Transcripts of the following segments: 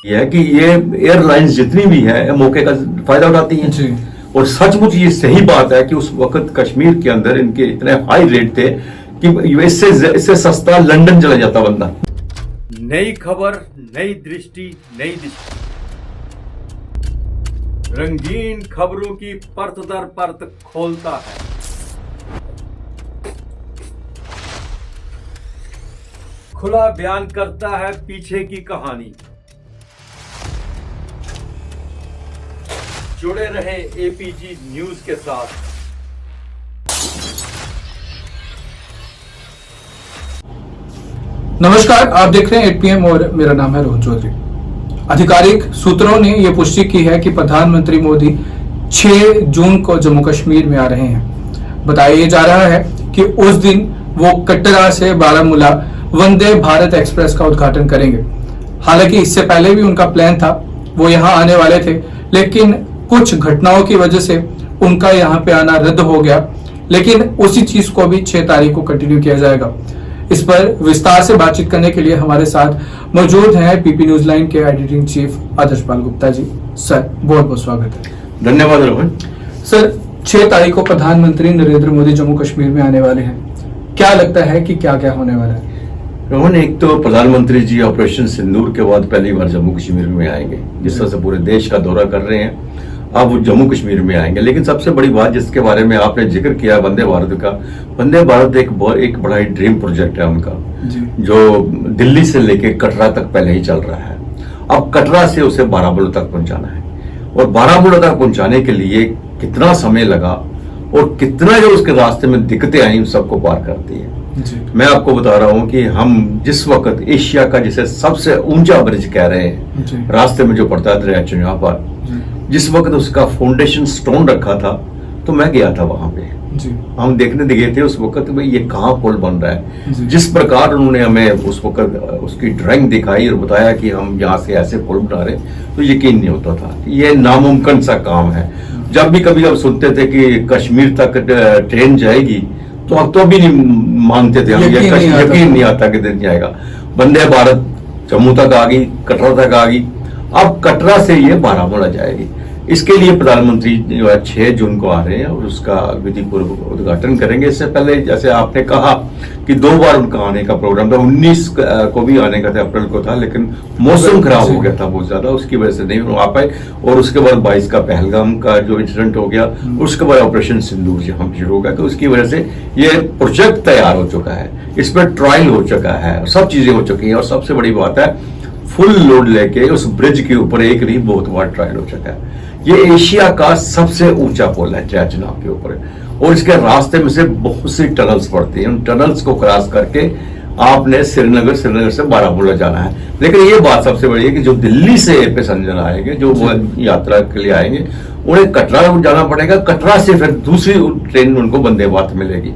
यह है कि ये एयरलाइंस जितनी भी है मौके का फायदा उठाती हैं जी। और सचमुच ये सही बात है कि उस वक्त कश्मीर के अंदर इनके इतने हाई रेट थे कि इससे सस्ता लंदन चला जाता बंदा। नई खबर, नई दृष्टि, नई दिशा, रंगीन खबरों की परत दर परत खोलता है। खुला बयान करता है पीछे की कहानी। जुड़े रहे एपीजी न्यूज के साथ। नमस्कार, आप देख रहे हैं 8 PM और मेरा नाम है रोहन चौधरी। आधिकारिक सूत्रों ने यह पुष्टि की है कि प्रधानमंत्री मोदी 6 जून को जम्मू कश्मीर में आ रहे हैं। बताया जा रहा है कि उस दिन वो कटरा से बारामूला वंदे भारत एक्सप्रेस का उद्घाटन करेंगे। हालांकि इससे पहले भी उनका प्लान था, वो यहाँ आने वाले थे, लेकिन कुछ घटनाओं की वजह से उनका यहाँ पे आना रद्द हो गया। लेकिन उसी चीज को भी 6 तारीख को कंटिन्यू किया जाएगा। इस पर विस्तार से बातचीत करने के लिए हमारे साथ मौजूद हैं पीपी न्यूज लाइन के एडिटिंग चीफ आदर्श पाल गुप्ता जी। सर, बहुत बहुत स्वागत है। धन्यवाद रोहन। सर, 6 तारीख को प्रधानमंत्री नरेंद्र मोदी जम्मू कश्मीर में आने वाले हैं। क्या लगता है कि क्या क्या होने वाला है? रोहन, एक तो प्रधानमंत्री जी ऑपरेशन सिंदूर के बाद पहली बार जम्मू कश्मीर में आएंगे। जिस तरह से पूरे देश का दौरा कर रहे हैं, अब वो जम्मू कश्मीर में आएंगे। लेकिन सबसे बड़ी बात जिसके बारे में आपने जिक्र किया वंदे भारत का, वंदे भारत एक बड़ा ही ड्रीम प्रोजेक्ट है उनका जी। जो दिल्ली से लेके कटरा तक पहले ही चल रहा है। अब कटरा से उसे बारामूला तक पहुंचाना है और बारामूला तक पहुंचाने के लिए कितना समय लगा और कितना जो उसके रास्ते में दिक्कतें आई, उन सबको पार करती है। मैं आपको बता रहा हूं कि हम जिस वक्त एशिया का जिसे सबसे ऊंचा ब्रिज कह रहे हैं, रास्ते में जो पड़ता है दरिया चुनाव पर, जिस वक्त उसका फाउंडेशन स्टोन रखा था, तो मैं गया था वहां पे। हम देखने गए थे उस वक्त में ये कहाँ पुल बन रहा है। जिस प्रकार उन्होंने हमें उस वक्त उसकी ड्राइंग दिखाई और बताया कि हम यहाँ से ऐसे पुल बना रहे, तो यकीन नहीं होता था। ये नामुमकिन सा काम है। जब भी कभी हम सुनते थे कि कश्मीर तक ट्रेन जाएगी, तो अब तो भी नहीं मानते थे हम, यकीन नहीं आता कि दिन जाएगा। वंदे भारत जम्मू तक आ गई, कटरा तक आ गई, अब कटरा से ये बारामूला जाएगी। इसके लिए प्रधानमंत्री जो है 6 जून को आ रहे हैं और उसका विधि पूर्व उद्घाटन करेंगे। इससे पहले जैसे आपने कहा कि 2 बार उनका आने का प्रोग्राम था, 19 को भी आने का था, अप्रैल को था, लेकिन मौसम खराब हो गया था बहुत ज्यादा, उसकी वजह से नहीं आ पाए। और उसके बाद 22 का पहलगाम का जो इंसिडेंट हो गया, उसके बाद ऑपरेशन सिंदूर जहां शुरू हो गया, तो उसकी वजह से ये प्रोजेक्ट तैयार हो चुका है, इस पर ट्रायल हो चुका है, सब चीजें हो चुकी हैं। और सबसे बड़ी बात है, फुल लोड लेके उस ब्रिज के ऊपर एक नहीं बहुत बार ट्रायल हो चुका है। ये एशिया का सबसे ऊंचा पुल है दरिया चुनाव के ऊपर, और इसके रास्ते में से बहुत सी टनल्स पड़ती हैं। उन टनल्स को क्रॉस करके आपने श्रीनगर से बारामूला जाना है। लेकिन ये बात सबसे बड़ी है कि जो दिल्ली से पैसेंजर आएंगे, जो वो यात्रा के लिए आएंगे, उन्हें कटरा जाना पड़ेगा। कटरा से फिर दूसरी ट्रेन उनको वंदे भारत मिलेगी।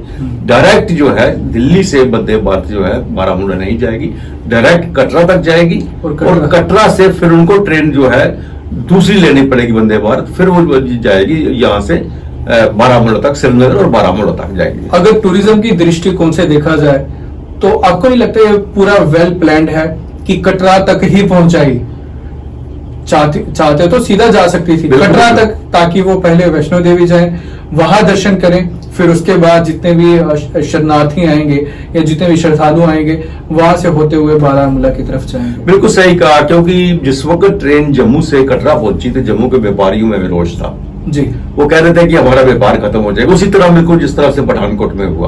डायरेक्ट जो है दिल्ली से वंदे भारत जो है बारामूला नहीं जाएगी, डायरेक्ट कटरा तक जाएगी और कटरा से फिर उनको ट्रेन जो है दूसरी लेनी पड़ेगी वंदे भारत, फिर वो जाएगी यहाँ से बारामूला तक, श्रीनगर और बारामूला तक जाएगी। अगर टूरिज्म की दृष्टिकोण से देखा जाए तो आपको नहीं लगता ये पूरा वेल प्लान्ड है कि कटरा तक ही पहुंचाई? चाहते तो सीधा जा सकती थी कटरा तक, ताकि वो पहले वैष्णो देवी जाएं, वहां दर्शन करें, फिर उसके बाद जितने भी शरणार्थी आएंगे या जितने भी श्रद्धालु आएंगे वहां से होते हुए बारामूला की तरफ जाएंगे। बिल्कुल सही कहा, क्योंकि जिस वक्त ट्रेन जम्मू से कटरा पहुंची थी, जम्मू के व्यापारियों में विरोध था जी। वो कह रहे थे कि हमारा व्यापार खत्म हो जाएगा। उसी तरह बिल्कुल जिस तरह से पठानकोट में हुआ,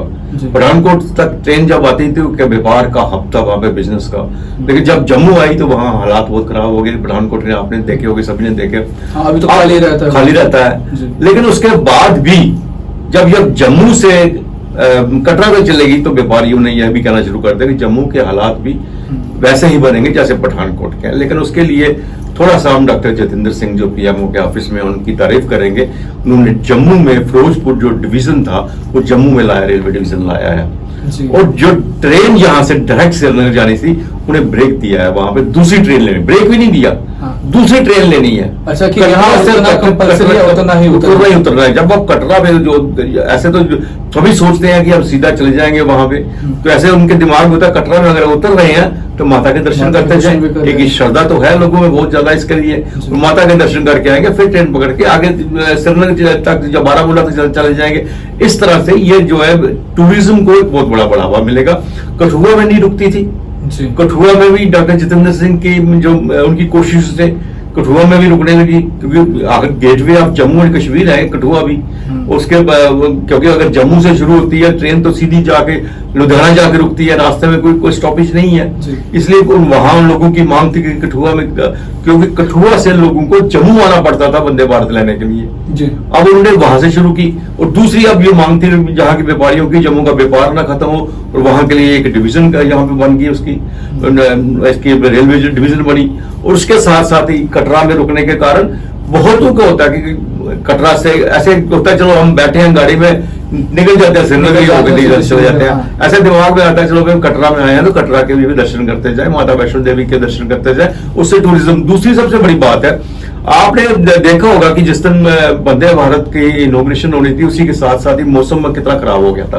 पठानकोट तक ट्रेन जब आती थी क्या व्यापार का हफ्ता वहां पे बिजनेस का, लेकिन जब जम्मू आई तो वहां हालात बहुत खराब हो गए। पठानकोट ने आपने देखे होंगे, सभी ने देखे, अभी तो खाली रहता है। लेकिन उसके बाद भी जब जम्मू से कटरा तक चलेगी तो व्यापारियों ने यह भी कहना शुरू कर दिया कि जम्मू के हालात भी वैसे ही बनेंगे जैसे पठानकोट के। लेकिन उसके लिए थोड़ा सा हम डॉक्टर जितेंद्र सिंह जो पीएमओ के ऑफिस में उनकी तारीफ करेंगे। उन्होंने जम्मू में फिरोजपुर जो डिवीजन था वो जम्मू में लाया, रेलवे डिवीजन लाया है। और जो ट्रेन यहां से डायरेक्ट श्रीनगर जानी थी, उन्हें ब्रेक दिया है वहां पे दूसरी ट्रेन लेनी, ब्रेक भी नहीं दिया, दूसरी ट्रेन लेनी है। अच्छा कि यहाँ से कंपल्सरी है, उतना ही उतरना है। जब आप कटरा में जो ऐसे तो सभी सोचते हैं कि हम सीधा चले जाएंगे वहां पे, तो ऐसे उनके दिमाग में होता है कटरा में अगर उतर रहे हैं तो माता के दर्शन करते जाए। एक श्रद्धा तो है लोगों में बहुत ज्यादा इसके लिए, तो माता के दर्शन करके आएंगे, फिर ट्रेन पकड़ के आगे श्रीनगर तक या बारामूला तक चले जाएंगे। इस तरह से ये जो है टूरिज्म को एक बहुत बड़ा बढ़ावा मिलेगा। कठुआ में नहीं रुकती थी, कठुआ में भी डॉक्टर जितेंद्र सिंह की जो उनकी कोशिश से कठुआ में भी रुकने लगी, क्योंकि gateway of Jammu and Kashmir है कठुआ भी। उसके क्योंकि अगर जम्मू से शुरू होती है ट्रेन तो सीधी जाके लुधियाना जाके रुकती है, रास्ते में कोई स्टॉपेज नहीं है, इसलिए वहां लोगों की मांग थी कि कठुआ में, क्योंकि कठुआ से लोगों को जम्मू आना पड़ता था वंदे भारत लेने के लिए। अब उन्होंने वहां से शुरू की, और दूसरी अब ये मांग थी जहाँ के व्यापारियों की, जम्मू का व्यापार ना खत्म हो, और वहां के लिए एक डिवीजन का यहाँ पे बन गई उसकी रेलवे डिवीजन बनी। और उसके साथ साथ ही कटरा में रुकने के कारण बहुतों को होता है कि कटरा से ऐसे होता है चलो हम बैठे हैं गाड़ी में निकल जाते हैं श्रीनगर चले जाते हैं, ऐसे दिमाग में आता है चलो हम कटरा में आए हैं तो कटरा के भी दर्शन करते जाए, माता वैष्णो देवी के दर्शन करते जाए, उससे टूरिज्म। दूसरी सबसे बड़ी बात है, आपने देखा होगा कि जिस दिन वंदे भारत की इनॉग्रेशन होनी थी उसी के साथ साथ ही मौसम में कितना खराब हो गया था,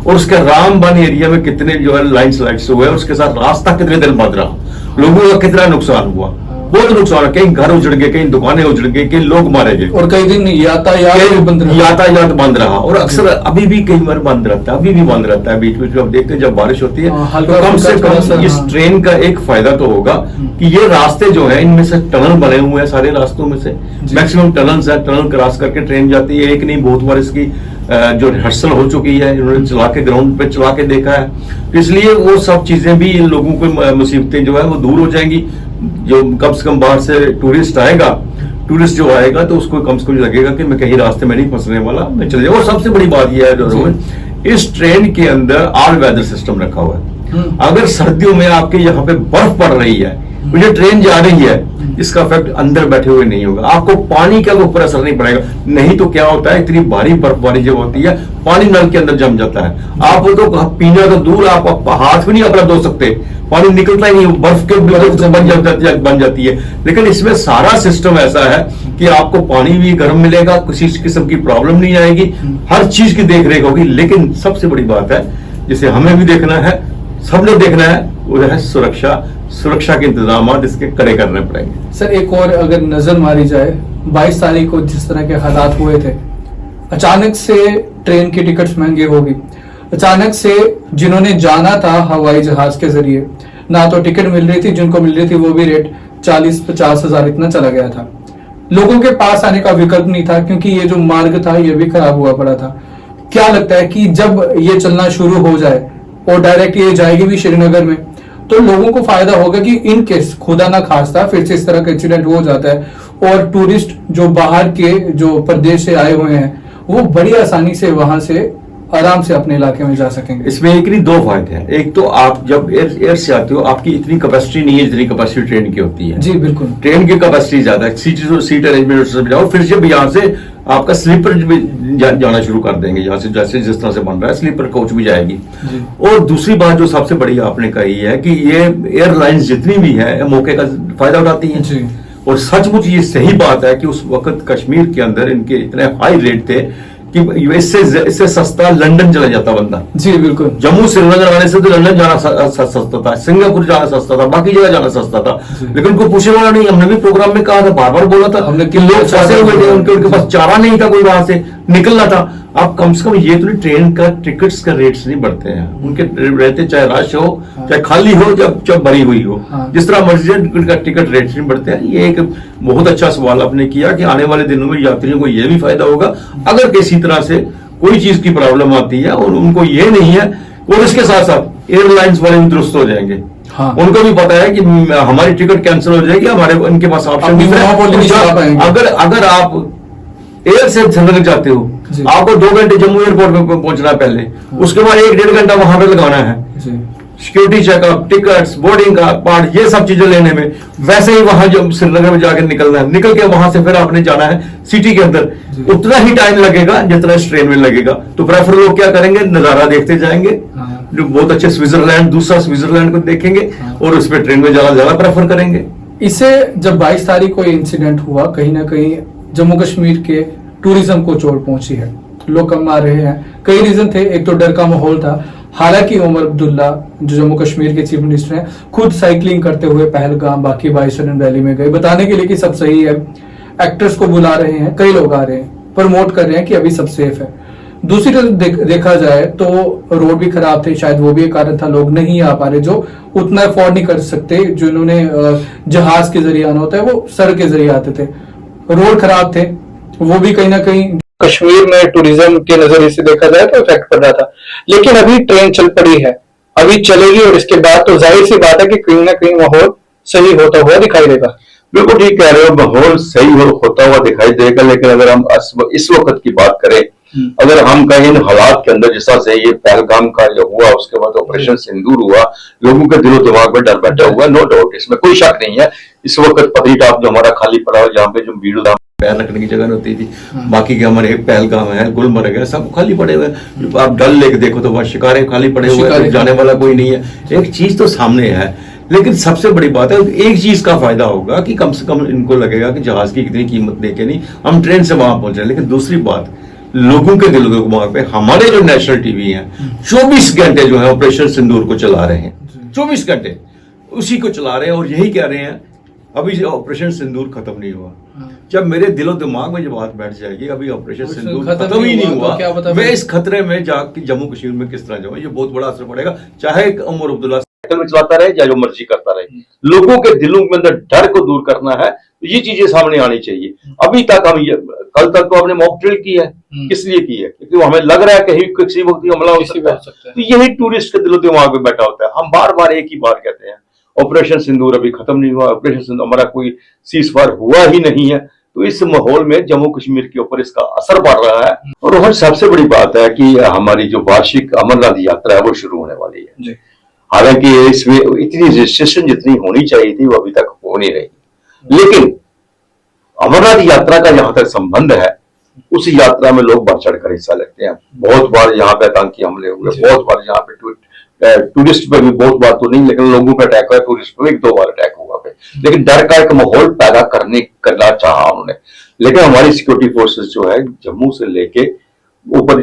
और उसके रामबन एरिया में कितने जो है लैंडस्लाइड्स हुए, उसके साथ रास्ता कितने दिन बंद रहा, लोगों का कितना नुकसान हुआ, बहुत नुकसान। कहीं घर उजड़ गए, कहीं दुकानें उजड़ गई, कहीं लोग मारे गए, और कई दिन यातायात बंद रहा, और अक्सर अभी भी कई बार बंद रहता है, अभी भी बंद रहता है बीच बीच में। आप देखते हैं जब बारिश होती है तो कम से कम इस ट्रेन का एक फायदा तो होगा कि ये रास्ते जो है इनमें से टनल बने हुए हैं, सारे रास्तों में से मैक्सिमम टनल्स है, टनल क्रॉस करके ट्रेन जाती है। एक नहीं बहुत बार इसकी जो रिहर्सल हो चुकी है, इन्होंने चला के ग्राउंड पे चला के देखा है, इसलिए वो सब चीजें भी इन लोगों को मुसीबतें जो है वो दूर हो जाएंगी। जो कम से कम बाहर से टूरिस्ट जो आएगा तो उसको कम से कम लगेगा कि मैं कहीं रास्ते में नहीं फंसने वाला, मैं चले जाऊँ। और सबसे बड़ी बात यह है रोहन, इस ट्रेन के अंदर ऑल वेदर सिस्टम रखा हुआ है। अगर सर्दियों में आपके यहाँ पे बर्फ पड़ रही है, मुझे ट्रेन जा रही है, इसका इफेक्ट अंदर बैठे हुए नहीं होगा, आपको पानी का ऊपर असर नहीं पड़ेगा। नहीं तो क्या होता है, इतनी भारी बर्फबारी जब होती है पानी नल के अंदर जम जाता है, आप तो पीना तो दूर, आप हाथ भी नहीं अपना धो सकते, पानी निकलता ही नहीं, बर्फ के बन जाती है। लेकिन इसमें सारा सिस्टम ऐसा है कि आपको पानी भी गर्म मिलेगा, किसी किस्म की प्रॉब्लम नहीं आएगी, हर चीज की देख रेख होगी। लेकिन सबसे बड़ी बात है जिसे हमें भी देखना है, सबने देखना है, वो है सुरक्षा के इंतजाम इसके कड़े करने पड़ेंगे। सर एक और अगर नजर मारी जाए, 22 तारीख को जिस तरह के हालात हुए थे, अचानक से ट्रेन की टिकट्स महंगे हो गई, अचानक से जिन्होंने जाना था हवाई जहाज के जरिए ना तो टिकट मिल रही थी, जिनको मिल रही थी वो भी रेट 40-50 हजार इतना चला गया था। लोगों के पास आने का विकल्प नहीं था क्योंकि ये जो मार्ग था ये भी खराब हुआ पड़ा था। क्या लगता है कि जब ये चलना शुरू हो जाए और डायरेक्ट ये जाएगी भी श्रीनगर में, तो लोगों को फायदा होगा कि इन केस खुदा ना खास्ता फिर से इस तरह का इंसिडेंट हो जाता है और टूरिस्ट जो बाहर के जो प्रदेश से आए हुए हैं वो बड़ी आसानी से वहां से आराम से अपने इलाके में जा सकेंगे। इसमें एक नहीं दो फायदे हैं। एक तो आप जब एयर से आते हो आपकी इतनी कैपेसिटी नहीं है जितनी कैपेसिटी ट्रेन की होती है। जी बिल्कुल, ट्रेन की कैपेसिटी ज्यादा है, सीट अरेंजमेंट से जाओ, फिर जब यहाँ से आपका स्लीपर जाना शुरू कर देंगे, यहाँ से जैसे जिस तरह से बन रहा है स्लीपर कोच भी जाएगी। और दूसरी बात जो सबसे बड़ी आपने कही है कि ये एयरलाइंस जितनी भी है मौके का फायदा उठाती है, और सचमुच ये सही बात है कि उस वक्त कश्मीर के अंदर इनके इतने हाई रेट थे कि इससे सस्ता लंदन चला जाता बंदा। जी बिल्कुल, जम्मू श्रीनगर आने से तो लंदन जाना सस्ता था, सिंगापुर जाना सस्ता था, बाकी जगह जाना सस्ता था, लेकिन कोई पूछने वाला नहीं। हमने भी प्रोग्राम में कहा था, बार बार बोला था हमने कि लोग फंसे हुए थे, उनके पास चारा नहीं था, कोई वहां से निकलना था। अब कम से कम ये तो ट्रेन का टिकट्स का रेट्स नहीं बढ़ते हैं, उनके रहते चाहे रश हो चाहे खाली हो जब भरी हुई हो, जिस तरह मर्जी उनका टिकट रेट्स नहीं बढ़ते हैं। ये एक बहुत अच्छा सवाल आपने किया कि आने वाले दिनों में यात्रियों को ये भी फायदा होगा अगर किसी तरह से कोई चीज की प्रॉब्लम आती है और उनको ये नहीं है। और इसके साथ साथ एयरलाइंस वाले भी दुरुस्त हो जाएंगे, उनको भी पता है कि हमारी टिकट कैंसिल हो जाएगी, हमारे उनके पास ऑप्शन नहीं है। अगर आप एयर से श्रीनगर जाते हो आपको 2 घंटे जम्मू एयरपोर्ट पे पहुंचना है पहले, उसके बाद 1-1.5 घंटा वहां पे लगाना है सिक्योरिटी चेकअप, टिकट्स, बोर्डिंग का पार्ट, ये सब चीजें लेने में। वैसे ही वहां जब श्रीनगर में जाकर निकलना है, निकल के वहां से फिर आपने जाना है सिटी के अंदर, उतना ही टाइम लगेगा जितना इस ट्रेन में लगेगा। तो प्रेफर लोग क्या करेंगे, नजारा देखते जाएंगे, जो बहुत अच्छे स्विट्जरलैंड, दूसरा स्विट्जरलैंड को देखेंगे और उस पर ट्रेन में जाना ज्यादा प्रेफर करेंगे। इसे जब 22 तारीख को इंसिडेंट हुआ, कहीं ना कहीं जम्मू कश्मीर के टूरिज्म को चोट पहुंची है, लोग कम आ रहे हैं। कई रीजन थे, एक तो डर का माहौल था। हालांकि उमर अब्दुल्ला जो जम्मू कश्मीर के चीफ मिनिस्टर हैं, खुद साइकिलिंग करते हुए पहलगाम, बाकी बाइसन वैली में गए, बताने के लिए कि सब सही है। एक्टर्स को बुला रहे हैं, कई लोग आ रहे हैं, प्रमोट कर रहे हैं कि अभी सब सेफ है। दूसरी तरफ देखा जाए तो रोड भी खराब थे, शायद वो भी एक कारण था, लोग नहीं आ पा रहे जो उतना अफोर्ड नहीं कर सकते, जिन्होंने जहाज के जरिए आना होता है वो सड़क के जरिए आते थे। रोड खराब थे, वो भी कहीं ना कहीं कश्मीर में टूरिज्म के नजरिए से देखा जाए तो इफेक्ट पड़ रहा था। लेकिन अभी ट्रेन चल पड़ी है, अभी चलेगी और इसके बाद तो जाहिर सी बात है कि कहीं ना कहीं माहौल सही होता हुआ दिखाई देगा। बिल्कुल ठीक कह रहे हो, माहौल सही होता हुआ दिखाई देगा। लेकिन अगर हम इस वक्त की बात करें, अगर हम कहीं इन हालात के अंदर, जिस तरह से ये पहलगाम का जो हुआ, उसके बाद ऑपरेशन सिंदूर हुआ, लोगों के दिलो दिमाग में डर बैठा हुआ, नो डाउट, इसमें कोई शक नहीं है। इस वक्त पत्नीटॉप जो हमारा खाली पड़ा हुआ, जहाँ पे जो भीड़ पैर रखने की जगह होती थी, बाकी के हमारे पहलगाम है, गुलमर्ग है, सब खाली पड़े हुए हैं। आप डल लेक देखो तो वहां शिकारे खाली पड़े हुए हैं, जाने वाला कोई नहीं है। एक चीज तो सामने है, लेकिन सबसे बड़ी बात है, एक चीज का फायदा होगा कि कम से कम इनको लगेगा कि जहाज की कितनी कीमत देके नहीं हम ट्रेन से वहां पहुंच रहे। लेकिन दूसरी बात, लोगों के दिल दिमाग पे हमारे जो नेशनल टीवी हैं 24 घंटे जो है ऑपरेशन सिंदूर को चला रहे हैं, 24 घंटे उसी को चला रहे हैं और यही कह रहे हैं अभी ऑपरेशन सिंदूर खत्म नहीं हुआ। जब मेरे दिलो दिमाग में जो बात बैठ जाएगी अभी ऑपरेशन सिंदूर खत्म ही नहीं हुआ, मैं इस खतरे में जाके जम्मू कश्मीर में किस तरह जाऊं, ये बहुत बड़ा असर पड़ेगा। चाहे उमर अब्दुल्ला साइकिल में चलाता रहे या जो मर्जी करता रहे, लोगों के दिलों के अंदर डर को दूर करना है, तो ये चीजें सामने आनी चाहिए। अभी तक हम कल तक तो हमने मॉक ड्रिल की है, किस लिए की है? क्योंकि हमें लग रहा है कहीं किसी वक्त हमला हो सकता है, तो यही टूरिस्ट के दिलो दिमाग में बैठा होता है। हम बार बार एक ही बात कहते हैं, ऑपरेशन सिंदूर अभी खत्म नहीं हुआ, ऑपरेशन सिंदूर हमारा कोई सीजफायर हुआ ही नहीं है। तो इस माहौल में जम्मू कश्मीर के ऊपर इसका असर पड़ रहा है। और सबसे बड़ी बात है कि हमारी जो वार्षिक अमरनाथ यात्रा है वो शुरू होने वाली है। हालांकि इसमें इतनी रजिस्ट्रेशन जितनी होनी चाहिए थी वो अभी तक हो नहीं रही, लेकिन अमरनाथ यात्रा का जहां तक संबंध है, उस यात्रा में लोग बढ़ चढ़ कर हिस्सा लेते हैं। बहुत बार यहाँ पे आतंकी हमले हुए, बहुत बार यहाँ पे टूरिस्ट पे भी, बहुत बार तो नहीं, लेकिन लोगों पे अटैक हुआ, टूरिस्ट पे 1-2 बार अटैक हुआ पे। लेकिन डर का एक माहौल पैदा करना चाहा उन्होंने। लेकिन हमारी सिक्योरिटी फोर्सेस जो है जम्मू से लेके ऊपर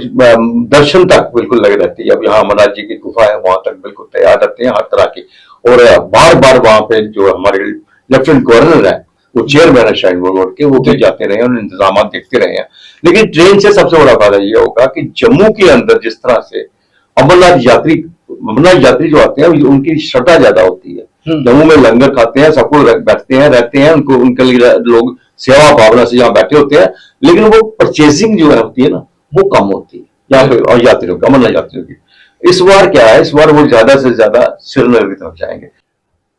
दर्शन तक बिल्कुल लगे रहती है। अब यहाँ अमरनाथ जी की गुफा है, वहां तक बिल्कुल तैयार रहते हैं हर तरह की। और बार बार वहां पे जो हमारे लेफ्टिनेंट गवर्नर है, वो चेयरमैन है शाइन बोर्ड के, वो भी जाते रहे और इंतजाम देखते रहे हैं। लेकिन ट्रेन से सबसे बड़ा फायदा ये होगा कि जम्मू के अंदर जिस तरह से अमरनाथ यात्री जो आते हैं उनकी श्रद्धा ज्यादा होती है। जम्मू में लंगर खाते हैं, सब कुछ बैठते हैं, रहते हैं, उनके लिए लोग सेवा भावना से यहाँ बैठे होते हैं। लेकिन वो परचेसिंग जो है होती है ना, वो कम होती है यहाँ पे यात्रियों की, अमरनाथ यात्रियों की। इस बार क्या है, इस बार वो ज्यादा से ज्यादा श्रीनगर की तरफ जाएंगे।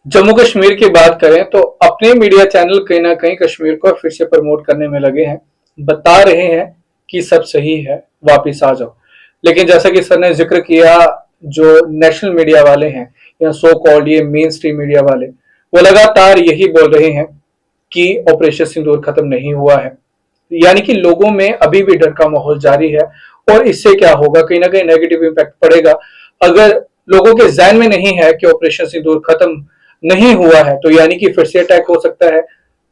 जम्मू कश्मीर की बात करें तो अपने मीडिया चैनल कहीं ना कहीं कश्मीर को फिर से प्रमोट करने में लगे हैं, बता रहे हैं कि सब सही है, वापिस आ जाओ। लेकिन जैसा कि सर ने जिक्र किया, जो नेशनल मीडिया वाले हैं या सो कॉल्ड ये मेन स्ट्रीम मीडिया वाले, वो लगातार यही बोल रहे हैं कि ऑपरेशन सिंदूर खत्म नहीं हुआ है। यानी कि लोगों में अभी भी डर का माहौल जारी है। और इससे क्या होगा, कहीं ना कहीं नेगेटिव इम्पैक्ट पड़ेगा। अगर लोगों के ज़हन में नहीं है कि ऑपरेशन सिंदूर खत्म नहीं हुआ है, तो यानी कि फिर से अटैक हो सकता है,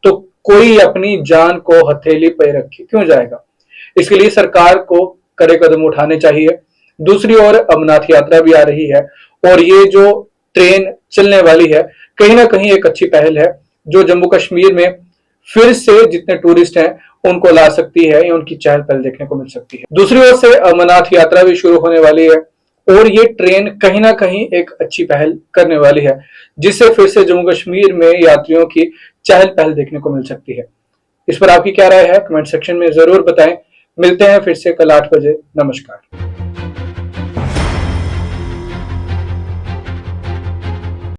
तो कोई अपनी जान को हथेली पे रखे क्यों जाएगा। इसके लिए सरकार को कड़े कदम उठाने चाहिए। दूसरी ओर अमरनाथ यात्रा भी आ रही है और ये जो ट्रेन चलने वाली है, कहीं ना कहीं एक अच्छी पहल है जो जम्मू कश्मीर में फिर से जितने टूरिस्ट हैं उनको ला सकती है या उनकी चहल पहल देखने को मिल सकती है। दूसरी ओर से अमरनाथ यात्रा भी शुरू होने वाली है और ये ट्रेन कहीं ना कहीं एक अच्छी पहल करने वाली है, जिससे फिर से जम्मू कश्मीर में यात्रियों की चहल पहल देखने को मिल सकती है। इस पर आपकी क्या राय है, कमेंट सेक्शन में जरूर बताएं। मिलते हैं फिर से कल 8 बजे। नमस्कार।